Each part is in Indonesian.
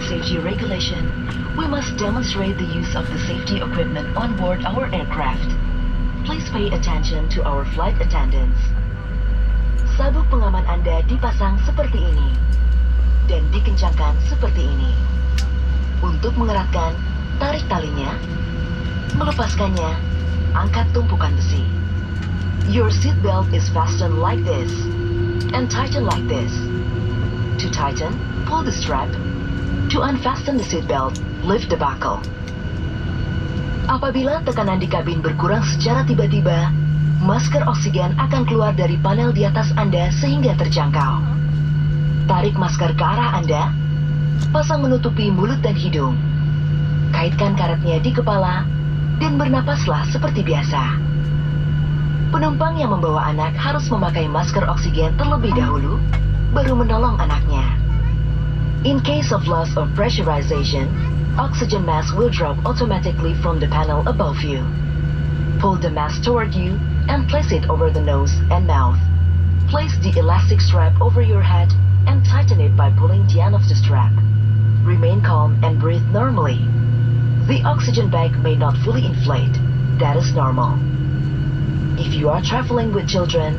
safety regulation, we must demonstrate the use of the safety equipment on board our aircraft. Please pay attention to our flight attendants. Sabuk pengaman Anda dipasang seperti ini dan dikencangkan seperti ini. Untuk mengeratkan, tarik talinya. Melepaskannya, angkat tumpukan besi. Your seat belt is fastened like this and tighten like this. To tighten, pull the strap. To unfasten the seat belt, lift the buckle. Apabila tekanan di kabin berkurang secara tiba-tiba, masker oksigen akan keluar dari panel di atas Anda sehingga terjangkau. Tarik masker ke arah Anda, pasang menutupi mulut dan hidung. Kaitkan karetnya di kepala, dan bernapaslah seperti biasa. Penumpang yang membawa anak harus memakai masker oksigen terlebih dahulu, baru menolong anaknya. In case of loss of pressurization, oxygen mask will drop automatically from the panel above you. Pull the mask toward you and place it over the nose and mouth. Place the elastic strap over your head and tighten it by pulling the end of the strap. Remain calm and breathe normally. The oxygen bag may not fully inflate. That is normal. If you are traveling with children,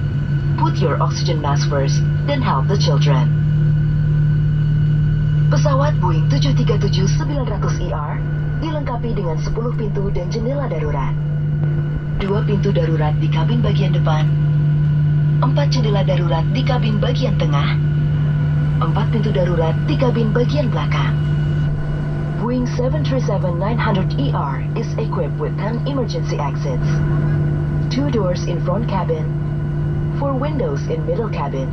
put your oxygen mask first, then help the children. Pesawat Boeing 737-900ER dilengkapi dengan 10 pintu dan jendela darurat. 2 pintu darurat di kabin bagian depan, 4 jendela darurat di kabin bagian tengah, 4 pintu darurat di kabin bagian belakang. Boeing 737-900ER is equipped with 10 emergency exits. 2 doors in front cabin, 4 windows in middle cabin,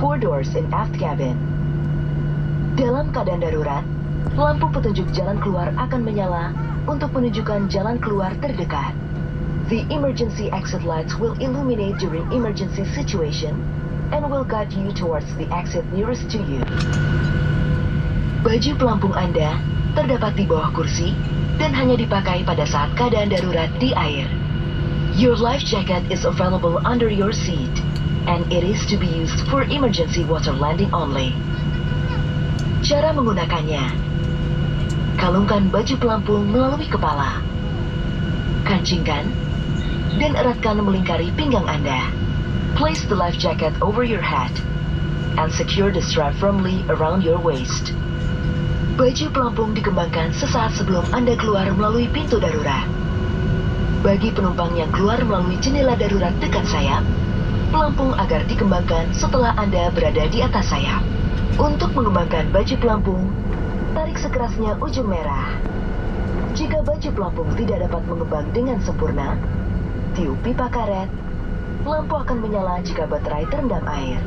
4 doors in aft cabin. Dalam keadaan darurat, lampu petunjuk jalan keluar akan menyala untuk menunjukkan jalan keluar terdekat. The emergency exit lights will illuminate during emergency situation and will guide you towards the exit nearest to you. Baju pelampung Anda terdapat di bawah kursi dan hanya dipakai pada saat keadaan darurat di air. Your life jacket is available under your seat, and it is to be used for emergency water landing only. Cara menggunakannya: kalungkan baju pelampung melalui kepala, kancingkan, dan eratkan melingkari pinggang Anda. Place the life jacket over your head, and secure the strap firmly around your waist. Baju pelampung dikembangkan sesaat sebelum Anda keluar melalui pintu darurat. Bagi penumpang yang keluar melalui jendela darurat dekat sayap, pelampung agar dikembangkan setelah Anda berada di atas sayap. Untuk mengembangkan baju pelampung, tarik sekerasnya ujung merah. Jika baju pelampung tidak dapat mengembang dengan sempurna, tiup pipa karet. Lampu akan menyala jika baterai terendam air.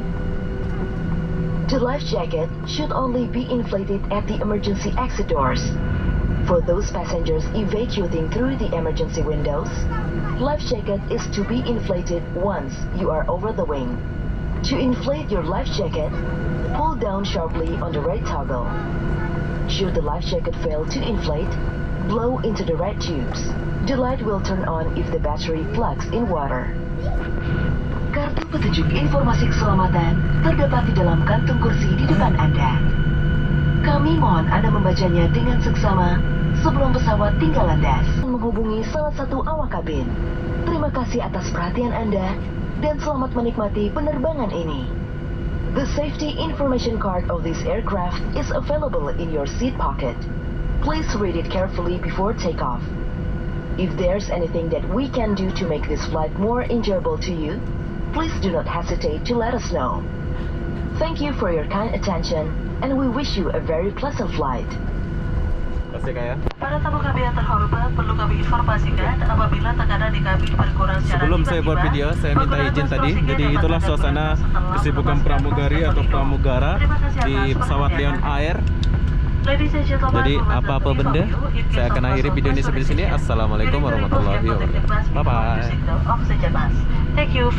The life jacket should only be inflated at the emergency exit doors. For those passengers evacuating through the emergency windows, life jacket is to be inflated once you are over the wing. To inflate your life jacket, pull down sharply on the red toggle. Should the life jacket fail to inflate, blow into the red tubes. The light will turn on if the battery plugs in water. Kartu petunjuk informasi keselamatan terdapat di dalam kantung kursi di depan Anda. Kami mohon Anda membacanya dengan seksama sebelum pesawat tinggal landas dan menghubungi salah satu awak kabin. Terima kasih atas perhatian Anda dan selamat menikmati penerbangan ini. The safety information card of this aircraft is available in your seat pocket. Please read it carefully before takeoff. If there's anything that we can do to make this flight more enjoyable to you, please do not hesitate to let us know. Thank you for your kind attention, and we wish you a very pleasant flight. Para tamu kami yang terhormat, perlu kami informasikan apabila tekanan di kabin berkurang secara Sebelum saya buat video, saya minta izin tadi. Jadi itulah suasana kesibukan pramugari atau pramugara di pesawat Lion Air. Jadi apa-apa benda, saya akan akhiri video ini sampai di sini. Assalamualaikum warahmatullahi wabarakatuh. Bye bye. Thank you.